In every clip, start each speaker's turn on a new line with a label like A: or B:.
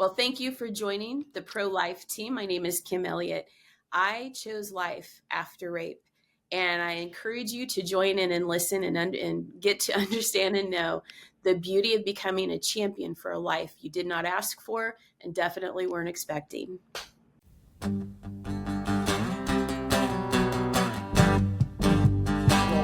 A: Well, thank you for joining the ProLife team. My name is Kim Elliot. I chose life after rape, and I encourage you to join in and listen and get to understand and know the beauty of becoming a champion for a life you did not ask for and definitely weren't expecting.
B: Well,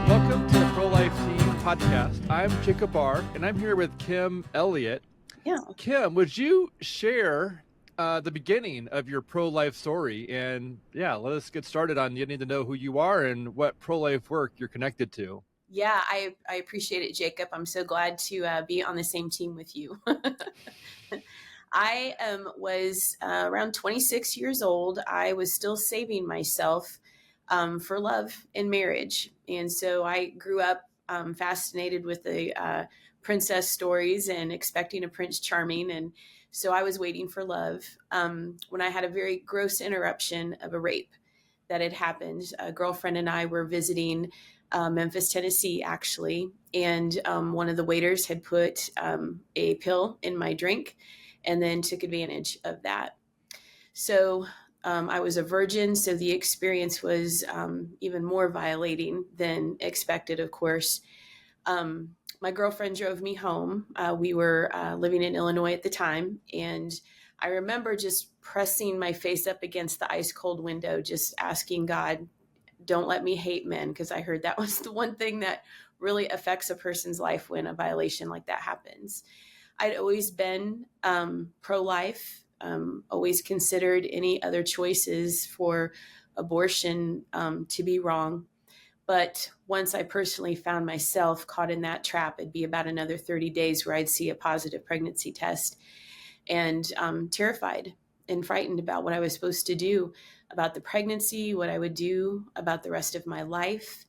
B: welcome to the ProLife Team podcast. I'm Jacob Barr, and I'm here with Kim Elliot.
A: Yeah.
B: Kim, would you share the beginning of your pro-life story? And let us get started on getting to know who you are and what pro-life work you're connected to.
A: Yeah, I appreciate it, Jacob. I'm so glad to be on the same team with you. I was around 26 years old. I was still saving myself for love and marriage. And so I grew up fascinated with the princess stories and expecting a Prince Charming. And so I was waiting for love when I had a very gross interruption of a rape that had happened. A girlfriend and I were visiting Memphis, Tennessee, actually. And one of the waiters had put a pill in my drink and then took advantage of that. So I was a virgin, so the experience was even more violating than expected, of course. My girlfriend drove me home. We were living in Illinois at the time, and I remember just pressing my face up against the ice cold window, just asking God, don't let me hate men, because I heard that was the one thing that really affects a person's life when a violation like that happens. I'd always been pro-life, always considered any other choices for abortion to be wrong. But once I personally found myself caught in that trap, it'd be about another 30 days where I'd see a positive pregnancy test, and terrified and frightened about what I was supposed to do about the pregnancy, what I would do about the rest of my life.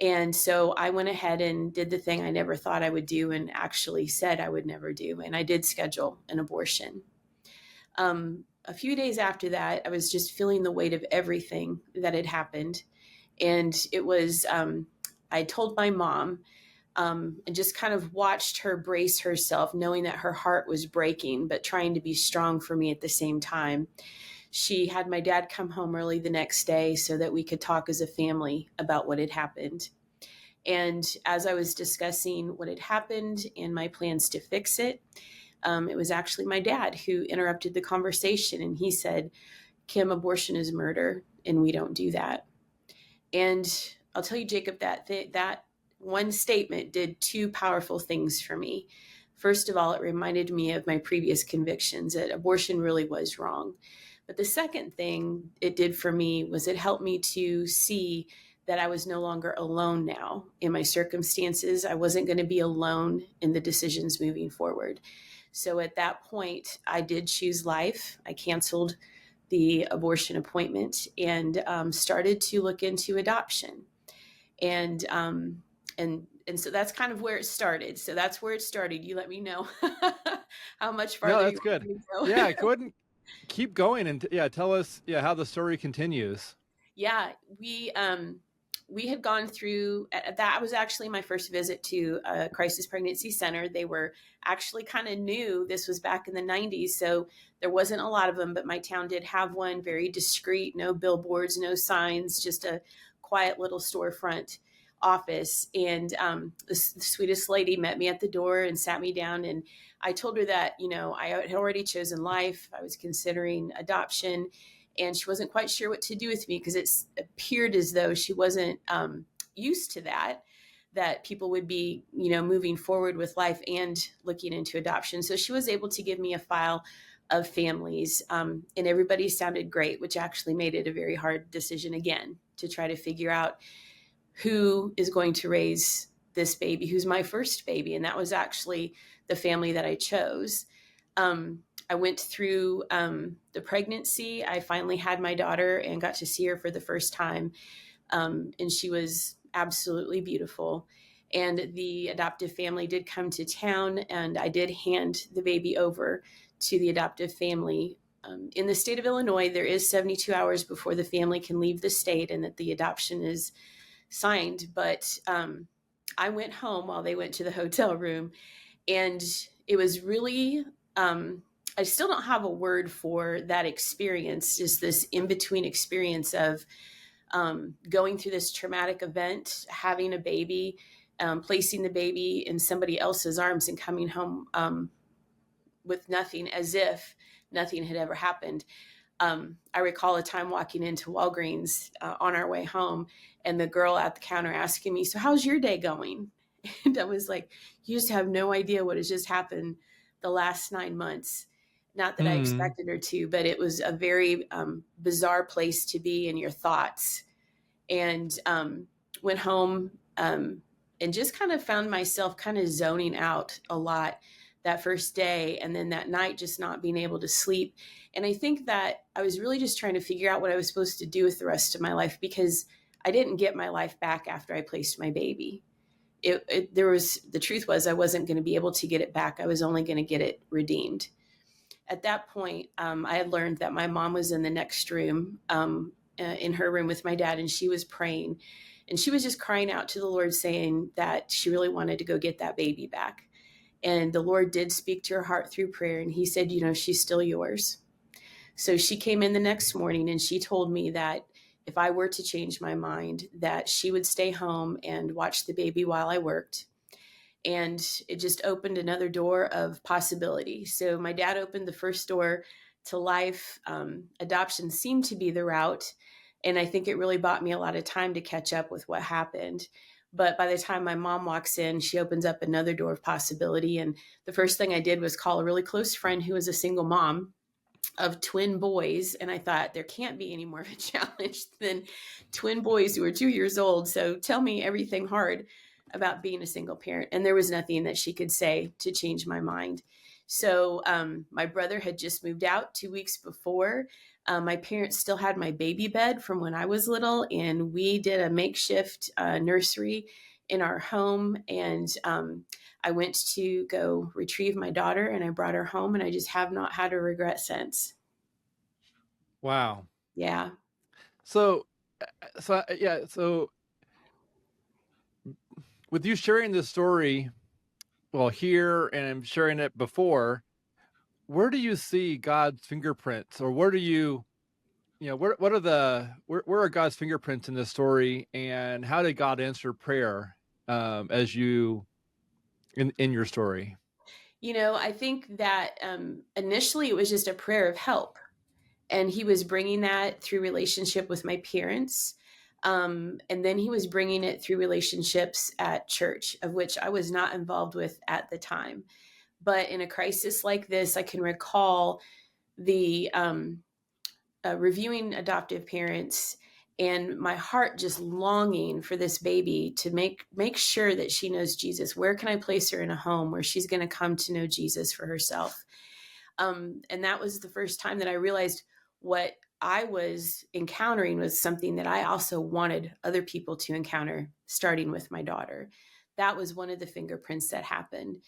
A: And so I went ahead and did the thing I never thought I would do and actually said I would never do. And I did schedule an abortion. A few days after that, I was just feeling the weight of everything that had happened. And it was, I told my mom and just kind of watched her brace herself, knowing that her heart was breaking, but trying to be strong for me at the same time. She had my dad come home early the next day so that we could talk as a family about what had happened. And as I was discussing what had happened and my plans to fix it, it was actually my dad who interrupted the conversation. And he said, Kim, abortion is murder, and we don't do that. And I'll tell you, Jacob, that one statement did two powerful things for me. First of all, it reminded me of my previous convictions that abortion really was wrong. But the second thing it did for me was it helped me to see that I was no longer alone now in my circumstances. I wasn't going to be alone in the decisions moving forward. So at that point, I did choose life. I canceled the abortion appointment and started to look into adoption. And so that's kind of where it started. So that's where it started. You let me know how much farther.
B: No, that's good. Yeah, go ahead and keep going and tell us how the story continues.
A: Yeah, we had gone through that. Was actually my first visit to a crisis pregnancy center. They were actually kind of new. This was back in the 90s, so there wasn't a lot of them, but my town did have one, very discreet, no billboards, no signs, just a quiet little storefront office. And the sweetest lady met me at the door and sat me down, and I told her that, I had already chosen life. I was considering adoption, and she wasn't quite sure what to do with me because it appeared as though she wasn't used to that people would be, moving forward with life and looking into adoption. So she was able to give me a file of families, and everybody sounded great, which actually made it a very hard decision again to try to figure out who is going to raise this baby, who's my first baby. And that was actually the family that I chose. I went through the pregnancy. I finally had my daughter and got to see her for the first time. And she was absolutely beautiful. And the adoptive family did come to town, and I did hand the baby over to the adoptive family. In the state of Illinois, there is 72 hours before the family can leave the state and that the adoption is signed. But I went home while they went to the hotel room, and it was really I still don't have a word for that experience, just this in between experience of going through this traumatic event, having a baby, placing the baby in somebody else's arms, and coming home with nothing, as if nothing had ever happened. I recall a time walking into Walgreens on our way home, and the girl at the counter asking me, "So, how's your day going?" And I was like, "You just have no idea what has just happened the last 9 months." Not that I
B: Hmm.
A: expected her to, but it was a very bizarre place to be in your thoughts. And went home, and just kind of found myself kind of zoning out a lot that first day, and then that night just not being able to sleep. And I think that I was really just trying to figure out what I was supposed to do with the rest of my life, because I didn't get my life back after I placed my baby. There was, the truth was, I wasn't going to be able to get it back. I was only going to get it redeemed. At that point, I had learned that my mom was in the next room, in her room with my dad, and she was praying. And she was just crying out to the Lord, saying that she really wanted to go get that baby back. And the Lord did speak to her heart through prayer. And He said, she's still yours. So she came in the next morning, and she told me that if I were to change my mind, that she would stay home and watch the baby while I worked. And it just opened another door of possibility. So my dad opened the first door to life. Adoption seemed to be the route, and I think it really bought me a lot of time to catch up with what happened. But by the time my mom walks in, she opens up another door of possibility. And the first thing I did was call a really close friend who was a single mom of twin boys. And I thought, there can't be any more of a challenge than twin boys who are 2 years old. So tell me everything hard about being a single parent. And there was nothing that she could say to change my mind. So my brother had just moved out 2 weeks before. My parents still had my baby bed from when I was little, and we did a makeshift nursery in our home. And I went to go retrieve my daughter, and I brought her home, and I just have not had a regret since.
B: Wow.
A: Yeah.
B: So, yeah. So, with you sharing this story, well, here and sharing it before, where do you see God's fingerprints, or where do you, what are where are God's fingerprints in this story, and how did God answer prayer, as you in your story?
A: I think that initially it was just a prayer of help. And He was bringing that through relationship with my parents. And then He was bringing it through relationships at church, of which I was not involved with at the time. But in a crisis like this, I can recall the reviewing adoptive parents, and my heart just longing for this baby to make sure that she knows Jesus. Where can I place her in a home where she's going to come to know Jesus for herself? And that was the first time that I realized what I was encountering was something that I also wanted other people to encounter, starting with my daughter. That was one of the fingerprints that happened.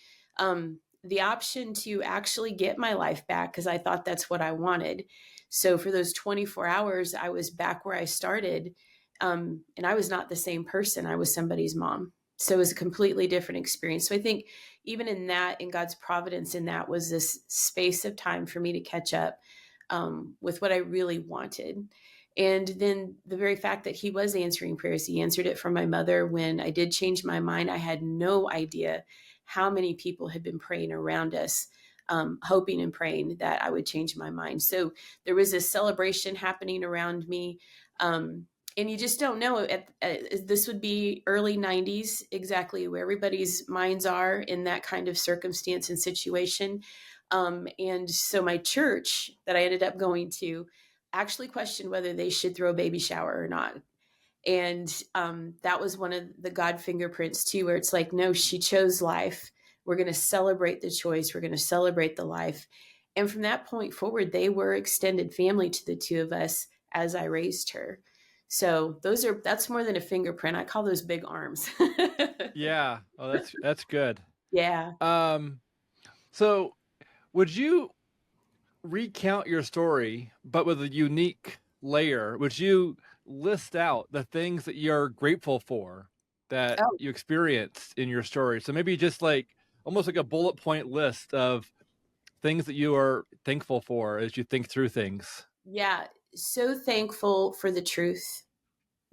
A: The option to actually get my life back, because I thought that's what I wanted. So for those 24 hours, I was back where I started. And I was not the same person. I was somebody's mom. So it was a completely different experience. So I think even in that, in God's providence, in that was this space of time for me to catch up with what I really wanted. And then the very fact that He was answering prayers, He answered it for my mother when I did change my mind. I had no idea how many people had been praying around us, hoping and praying that I would change my mind. So there was this celebration happening around me. And you just don't know. This would be early 90s, exactly where everybody's minds are in that kind of circumstance and situation. And so my church that I ended up going to actually questioned whether they should throw a baby shower or not. And that was one of the God fingerprints too, where it's like, no, she chose life. We're going to celebrate the choice. We're going to celebrate the life. And from that point forward, they were extended family to the two of us as I raised her. So that's more than a fingerprint. I call those big arms.
B: Yeah. Oh, that's good.
A: Yeah.
B: Um, so would you recount your story, but with a unique layer? Would you list out the things that you're grateful for that
A: Oh,
B: you experienced in your story? So maybe just like almost like a bullet point list of things that you are thankful for as you think through things.
A: Yeah, so thankful for the truth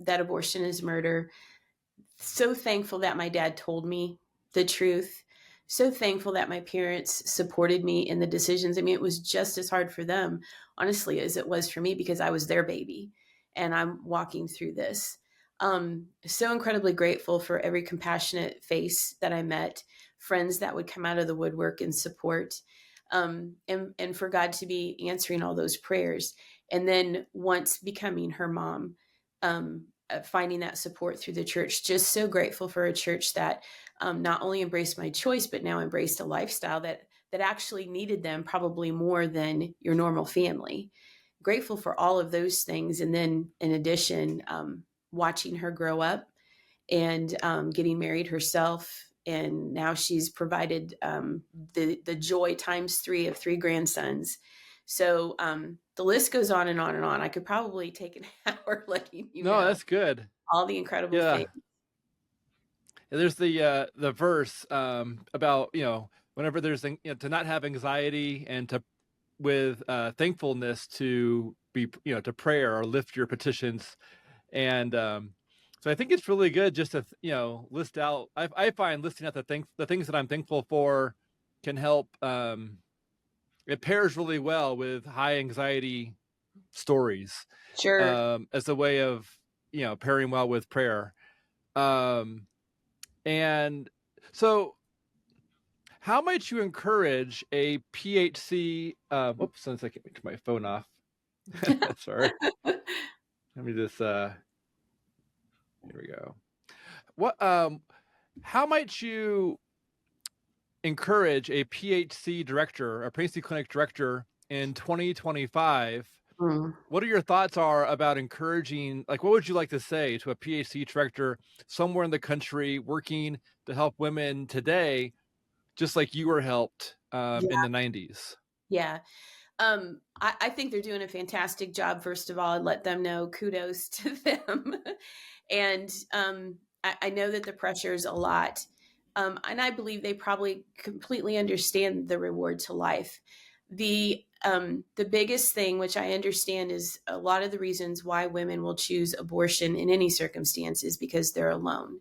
A: that abortion is murder. So thankful that my dad told me the truth. So thankful that my parents supported me in the decisions. I mean, it was just as hard for them, honestly, as it was for me because I was their baby and I'm walking through this. So incredibly grateful for every compassionate face that I met, friends that would come out of the woodwork and support, and for God to be answering all those prayers. And then once becoming her mom, finding that support through the church. Just so grateful for a church that not only embraced my choice, but now embraced a lifestyle that actually needed them probably more than your normal family. Grateful for all of those things, and then in addition, watching her grow up and getting married herself. And now she's provided the joy times three of three grandsons. So the list goes on and on and on. I could probably take an hour letting you
B: No,
A: know
B: that's good.
A: all the incredible
B: Yeah.
A: things.
B: There's the verse about, whenever there's to not have anxiety and to with thankfulness to be, to prayer or lift your petitions. And so I think it's really good just to list out. I find listing out the things that I'm thankful for can help. It pairs really well with high anxiety stories,
A: Sure.
B: as a way of pairing well with prayer. Um, and so, how might you encourage a PHC? Oops, since I can't turn my phone off. Sorry. Let me just. Here we go. What? How might you encourage a PHC director, a pregnancy clinic director in 2025?
A: Mm.
B: What are your thoughts are about encouraging, like, what would you like to say to a PHC director somewhere in the country working to help women today, just like you were helped in
A: Yeah.
B: the 90s?
A: Yeah. I think they're doing a fantastic job. First of all, I'd let them know kudos to them. And I know that the pressure is a lot. And I believe they probably completely understand the reward to life. The biggest thing, which I understand, is a lot of the reasons why women will choose abortion in any circumstance is because they're alone.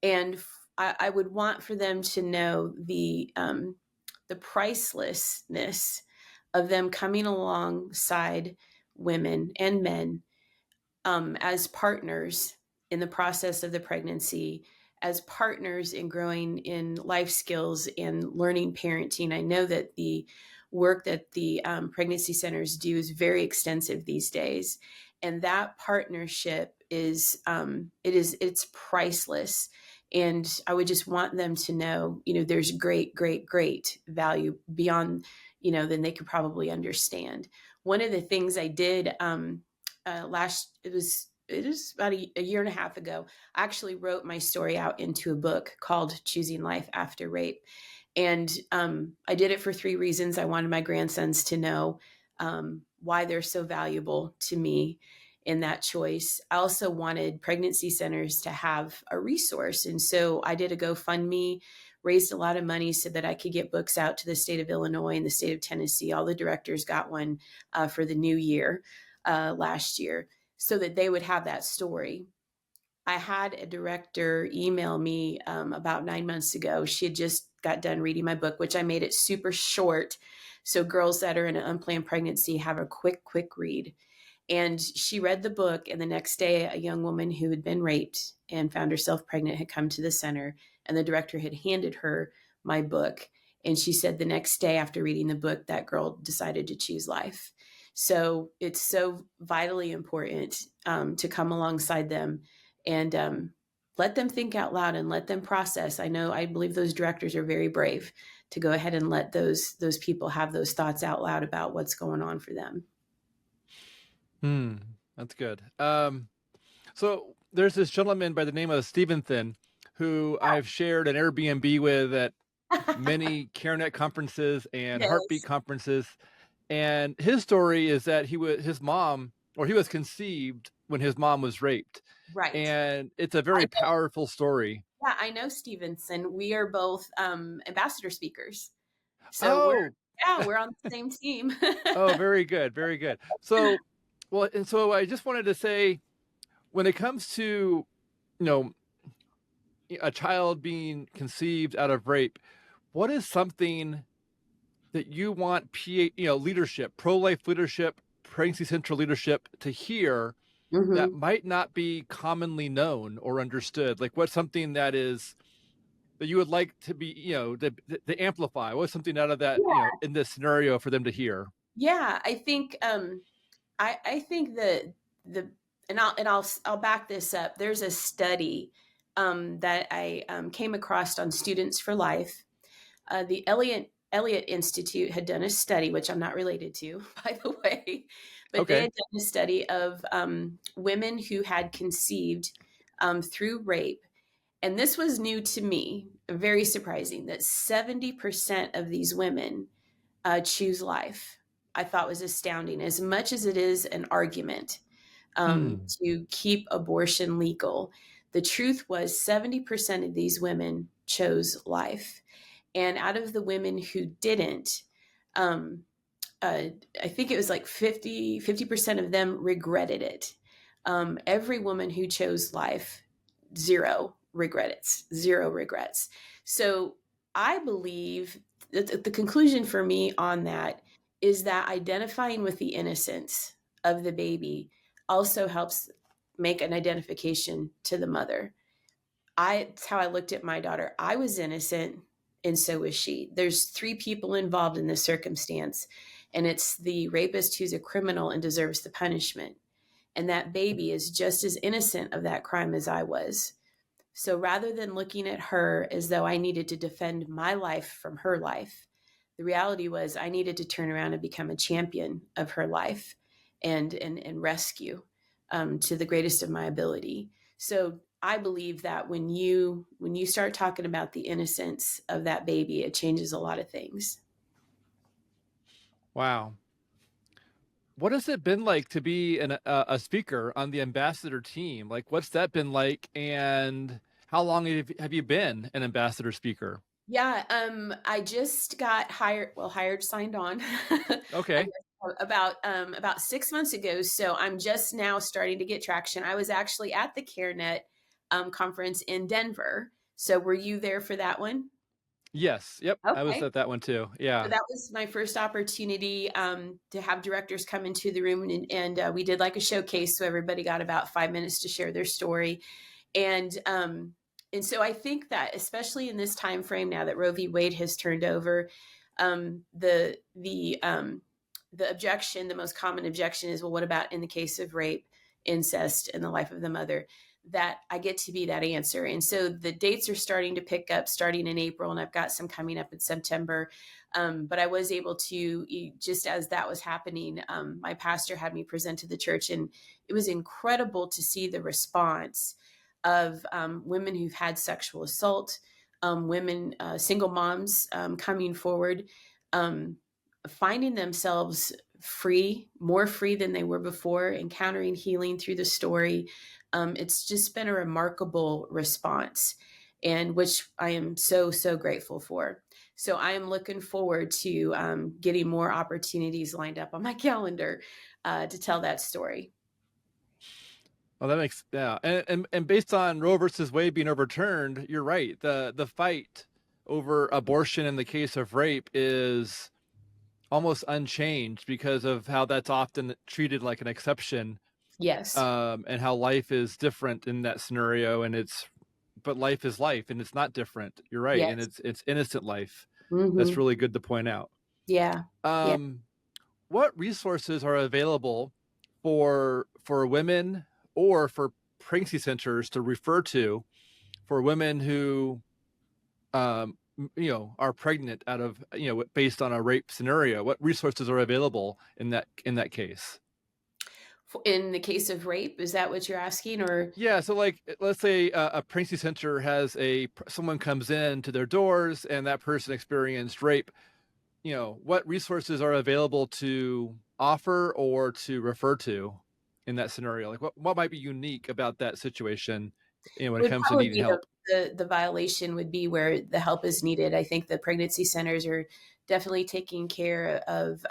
A: And I would want for them to know the pricelessness of them coming alongside women and men as partners in the process of the pregnancy, as partners in growing in life skills and learning parenting. I know that the work that the pregnancy centers do is very extensive these days, and that partnership is it's priceless. And I would just want them to know, there's great value beyond, than they could probably understand. One of the things I did last it was about a year and a half ago. I actually wrote my story out into a book called Choosing Life After Rape. And I did it for three reasons. I wanted my grandsons to know why they're so valuable to me in that choice. I also wanted pregnancy centers to have a resource. And so I did a GoFundMe, raised a lot of money so that I could get books out to the state of Illinois and the state of Tennessee. All the directors got one for the new year last year so that they would have that story. I had a director email me about 9 months ago. She had just got done reading my book, which I made it super short. So girls that are in an unplanned pregnancy have a quick read. And she read the book, and the next day, a young woman who had been raped and found herself pregnant had come to the center, and the director had handed her my book. And she said the next day, after reading the book, that girl decided to choose life. So it's so vitally important to come alongside them and let them think out loud and let them process. I believe those directors are very brave to go ahead and let those people have those thoughts out loud about what's going on for them.
B: Hmm, that's good. So there's this gentleman by the name of Stevenson who I've shared an Airbnb with at many CareNet conferences and Heartbeat
A: Yes,
B: conferences. And his story is that he was conceived when his mom was raped.
A: right.
B: And it's a
A: I
B: very
A: know.
B: powerful story.
A: Yeah, I know Stevenson. We are both ambassador speakers. So we're
B: Oh,
A: Yeah, we're on the same team.
B: Oh, very good, very good. So, well, and so I just wanted to say, when it comes to, you know, a child being conceived out of rape, what is something that you want leadership, pro-life leadership, pregnancy central leadership to hear that
A: Mhm.
B: might not be commonly known or understood? Like, what's something that you would like to be, to amplify? What's something out of that,
A: Yeah.
B: in this scenario for them to hear?
A: Yeah, I think, I think that the I'll back this up. There's a study, that I, came across on Students for Life. The Elliot Institute had done a study, which I'm not related to, by the way, but they
B: Okay.
A: had done a study of, women who had conceived, through rape. And this was new to me, very surprising that 70% of these women choose life. I thought was astounding, as much as it is an argument,
B: Hmm.
A: to keep abortion legal. The truth was 70% of these women chose life. And out of the women who didn't, um, I think it was like 50% of them regretted it. Every woman who chose life, zero regrets. So I believe that the conclusion for me on that is that identifying with the innocence of the baby also helps make an identification to the mother. It's how I looked at my daughter. I was innocent, and so was she. There's three people involved in this circumstance, and it's the rapist who's a criminal and deserves the punishment. And that baby is just as innocent of that crime as I was. So rather than looking at her as though I needed to defend my life from her life, the reality was I needed to turn around and become a champion of her life and rescue, to the greatest of my ability. So I believe that when you start talking about the innocence of that baby, it changes a lot of things.
B: Wow. What has it been like to be a speaker on the ambassador team? Like, what's that been like? And how long have you been an ambassador speaker?
A: Yeah, I just got hired, signed on, I
B: Okay.
A: guess about 6 months ago, so I'm just now starting to get traction. I was actually at the CareNet, conference in Denver. So were you there for that one?
B: Yes. Yep. I was
A: Okay.
B: at that one too.
A: So
B: Yeah.
A: that was my first opportunity, to have directors come into the room, and we did like a showcase, so everybody got about 5 minutes to share their story. And um, and so I think that especially in this time frame now that Roe v. Wade has turned over, the objection, the most common objection is, well, what about in the case of rape, incest, and the life of the mother? That I get to be that answer. And so the dates are starting to pick up starting in April, and I've got some coming up in September. But I was able to, just as that was happening, my pastor had me present to the church, and it was incredible to see the response of, women who've had sexual assault, women, single moms, coming forward, um, finding themselves free, more free than they were before, encountering healing through the story. It's just been a remarkable response, and which I am so, so grateful for. So I am looking forward to, getting more opportunities lined up on my calendar, to tell that story.
B: Well, that makes yeah, and based on Roe versus Wade being overturned, you're right. The fight over abortion in the case of rape is almost unchanged because of how that's often treated like an exception,
A: Yes.
B: and how life is different in that scenario. And but life is life, and it's not different. You're right, and
A: Yes.
B: it's innocent life. That's
A: Hmm.
B: really good to point out.
A: Yeah. Yeah.
B: Um, what resources are available for women or for pregnancy centers to refer to for women who are pregnant out of based on a rape scenario? What resources are available in that case?
A: In the case of rape, is that what you're asking? Or
B: Yeah, so like let's say a pregnancy center has someone comes in to their doors and that person experienced rape. What resources are available to offer or to refer to in that scenario? Like what might be unique about that situation, when
A: it
B: it
A: would
B: comes to
A: probably
B: needing
A: be the,
B: help?
A: the the violation would be where the help is needed. I think the pregnancy centers are definitely taking care of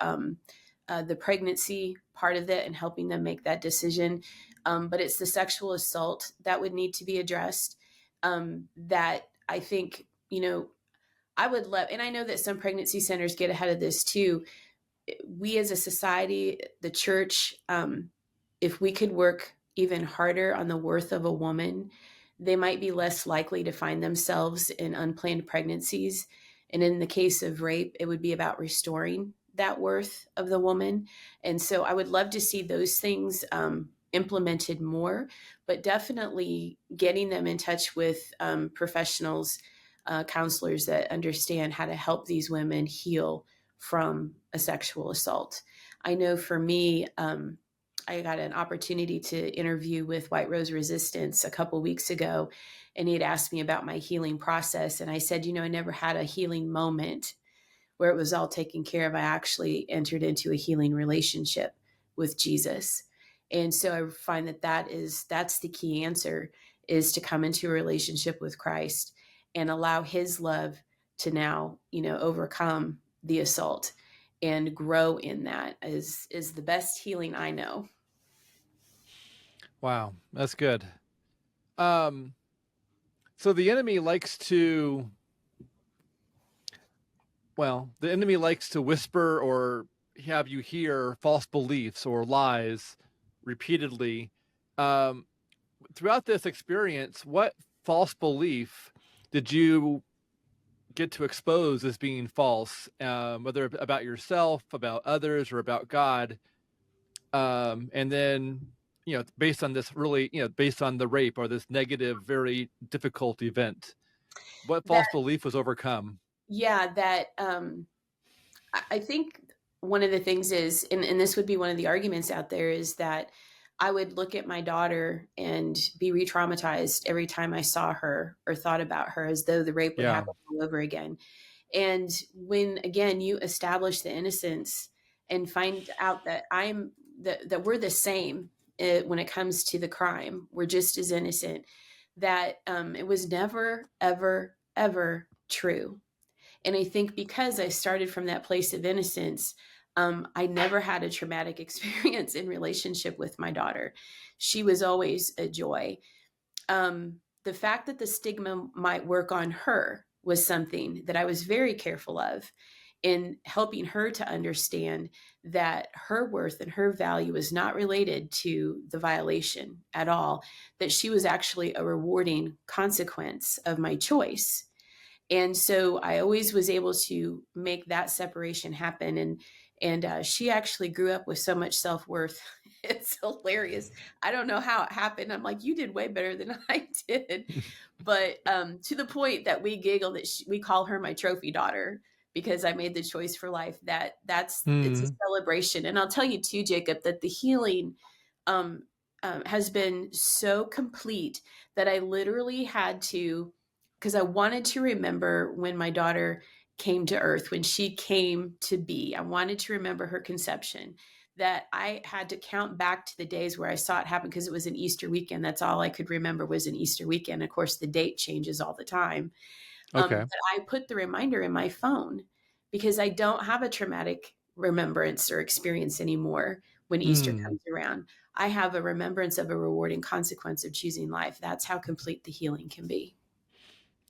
A: the pregnancy part of it and helping them make that decision. But it's the sexual assault that would need to be addressed. That I think, I would love, and I know that some pregnancy centers get ahead of this too. We as a society, the church, if we could work even harder on the worth of a woman, they might be less likely to find themselves in unplanned pregnancies. And in the case of rape, it would be about restoring that worth of the woman. And so I would love to see those things implemented more, but definitely getting them in touch with professionals, counselors that understand how to help these women heal from a sexual assault. I know for me, I got an opportunity to interview with White Rose Resistance a couple weeks ago, and he had asked me about my healing process. And I said, I never had a healing moment where it was all taken care of. I actually entered into a healing relationship with Jesus. And so I find that that's the key answer, is to come into a relationship with Christ and allow his love to now, overcome the assault and grow in that is the best healing I know.
B: Wow, that's good. Um, so the enemy likes to, the enemy likes to whisper or have you hear false beliefs or lies repeatedly. Um, Throughout this experience, what false belief did you get to expose as being false, whether about yourself, about others, or about God? And then, based on this really, based on the rape or this negative, very difficult event, what
A: That
B: false belief was overcome?
A: Yeah, that I think one of the things is, and this would be one of the arguments out there, is that I would look at my daughter and be re-traumatized every time I saw her or thought about her, as though the rape would
B: Yeah.
A: happen all over again. And when again you establish the innocence and find out that that we're the same, when it comes to the crime, we're just as innocent. That it was never, ever, ever true. And I think because I started from that place of innocence, I never had a traumatic experience in relationship with my daughter. She was always a joy. The fact that the stigma might work on her was something that I was very careful of, in helping her to understand that her worth and her value is not related to the violation at all, that she was actually a rewarding consequence of my choice. And so I always was able to make that separation happen. And she actually grew up with so much self-worth. It's hilarious. I don't know how it happened. I'm like, you did way better than I did. But to the point that we giggle that we call her my trophy daughter, because I made the choice for life. It's a
B: Hmm.
A: celebration. And I'll tell you too, Jacob, that the healing um, has been so complete that I literally had to, because I wanted to remember when my daughter came to earth, when she came to be. I wanted to remember her conception, that I had to count back to the days where I saw it happen, because it was an Easter weekend. That's all I could remember, was an Easter weekend. Of course, the date changes all the time.
B: Okay.
A: But I put the reminder in my phone, because I don't have a traumatic remembrance or experience anymore when Easter
B: Hmm.
A: comes around. I have a remembrance of a rewarding consequence of choosing life. That's how complete the healing can be.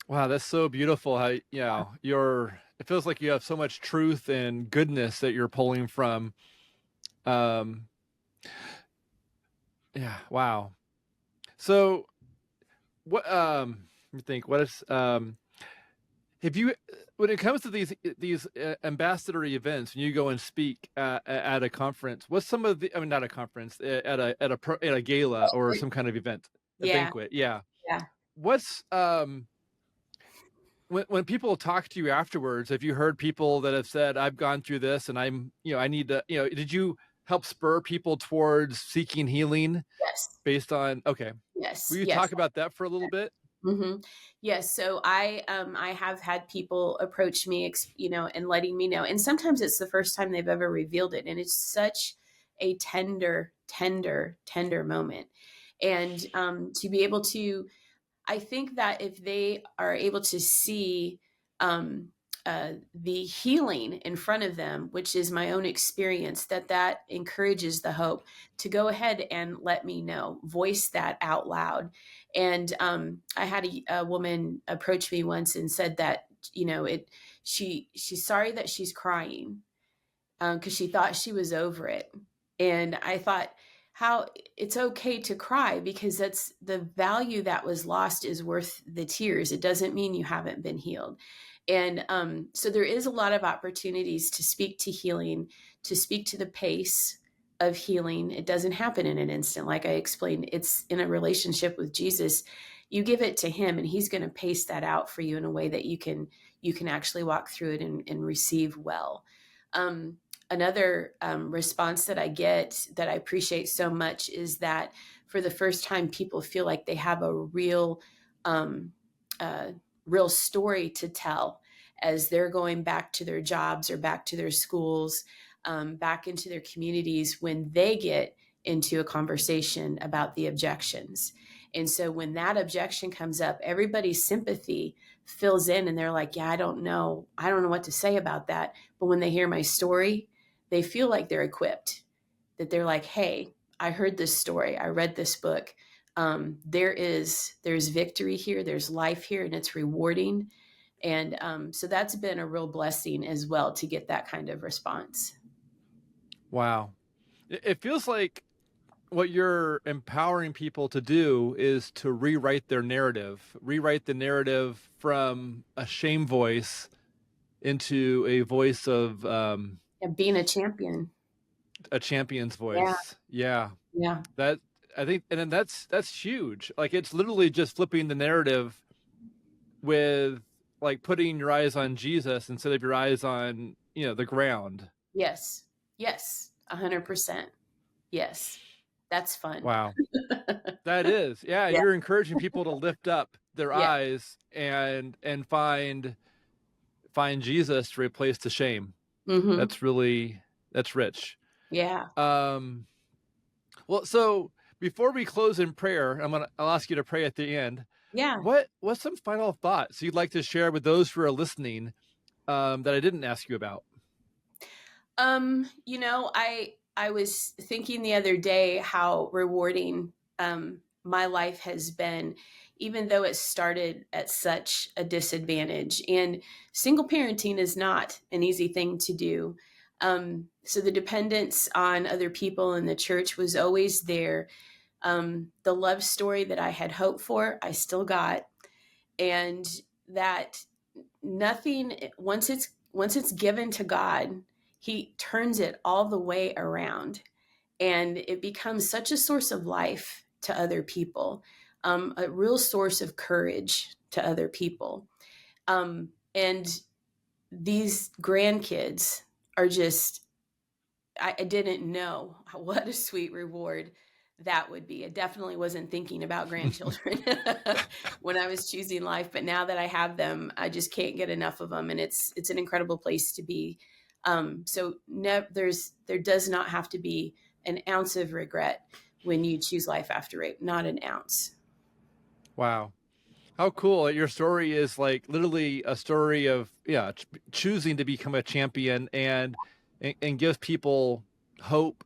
B: Wow, that's so beautiful. How, it feels like you have so much truth and goodness that you're pulling from. Um, yeah. Wow. So what, let me think, what is, have you, when it comes to these ambassador events, when you go and speak at a conference, what's some of the, I mean, not a conference, at a gala or some kind of event, a
A: Yeah,
B: banquet? Yeah.
A: yeah.
B: What's, when people talk to you afterwards, have you heard people that have said, I've gone through this and I need to, did you help spur people towards seeking healing
A: Yes,
B: based on, okay. Will
A: yes,
B: you
A: yes.
B: talk about that for a little bit?
A: Hmm. Yes. So I have had people approach me, and letting me know, and sometimes it's the first time they've ever revealed it, and it's such a tender, tender, tender moment, and to be able to, I think that if they are able to see, um, the healing in front of them, which is my own experience, that encourages the hope to go ahead and let me know, voice that out loud. And I had a woman approach me once and said that, she's sorry that she's crying, because she thought she was over it. And I thought, how it's okay to cry, because that's the value that was lost is worth the tears. It doesn't mean you haven't been healed. And so there is a lot of opportunities to speak to healing, to speak to the pace of healing. It doesn't happen in an instant. Like I explained, it's in a relationship with Jesus. You give it to him and he's going to pace that out for you in a way that you can actually walk through it and receive well. Another response that I get that I appreciate so much is that for the first time, people feel like they have a um, real story to tell as they're going back to their jobs or back to their schools, back into their communities when they get into a conversation about the objections. And so when that objection comes up, everybody's sympathy fills in and they're like, yeah, I don't know what to say about that. But when they hear my story, they feel like they're equipped, that they're like, hey, I heard this story, I read this book. There's victory here, there's life here, and it's rewarding. And so that's been a real blessing as well to get that kind of response.
B: Wow. It feels like what you're empowering people to do is to rewrite the narrative from a shame voice into a voice of
A: And being a champion.
B: a champion's
A: Yeah.
B: voice. Yeah.
A: Yeah.
B: That I think, and then that's huge. Like it's literally just flipping the narrative with like putting your eyes on Jesus instead of your eyes on, the ground.
A: Yes. Yes. 100%. Yes. That's fun.
B: Wow. That is. Yeah,
A: Yeah.
B: you're encouraging people to lift up their
A: Yeah.
B: eyes and find Jesus to replace the shame.
A: Mm-hmm.
B: That's rich.
A: Yeah.
B: Um well, so before we close in prayer, I'll ask you to pray at the end.
A: Yeah.
B: What's some final thoughts you'd like to share with those who are listening, that I didn't ask you about?
A: I was thinking the other day how rewarding my life has been, even though it started at such a disadvantage. And single parenting is not an easy thing to do. So the dependence on other people in the church was always there. The love story that I had hoped for, I still got, and that nothing once it's given to God, he turns it all the way around, and it becomes such a source of life to other people, a real source of courage to other people. And these grandkids are just, I didn't know what a sweet reward that would be. I definitely wasn't thinking about grandchildren when I was choosing life, but now that I have them, I just can't get enough of them, and it's an incredible place to be. So there does not have to be an ounce of regret when you choose life after rape, not an ounce.
B: Wow. How cool. Your story is like literally a story of, yeah, choosing to become a champion and give people hope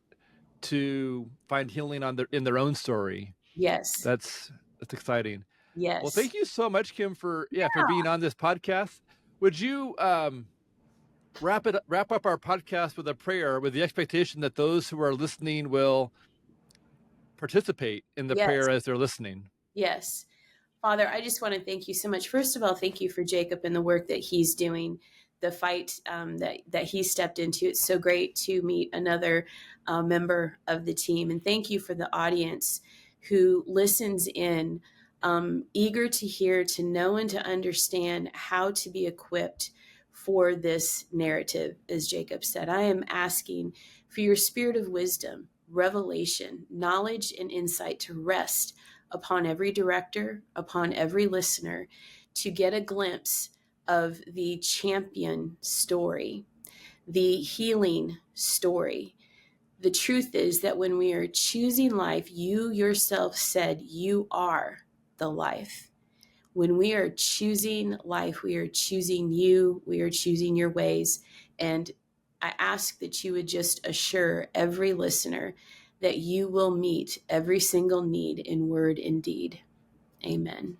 B: to find healing in their own story.
A: Yes.
B: That's exciting. Well,
A: Yes.
B: thank you so much, Kim, for being on this podcast. Would you wrap up our podcast with a prayer with the expectation that those who are listening will participate in the
A: Yes.
B: prayer as they're listening?
A: Yes. Father, I just want to thank you so much. First of all, thank you for Jacob and the work that he's doing, the fight that he stepped into. It's so great to meet another member of the team. And thank you for the audience who listens in, eager to hear, to know, and to understand how to be equipped for this narrative. As Jacob said, I am asking for your spirit of wisdom, revelation, knowledge, and insight to rest upon every director, upon every listener, to get a glimpse of the champion story, the healing story. The truth is that when we are choosing life, you yourself said you are the life. When we are choosing life, we are choosing you, we are choosing your ways. And I ask that you would just assure every listener that you will meet every single need in word and deed. Amen.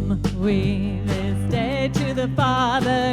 C: Come we this day to the Father,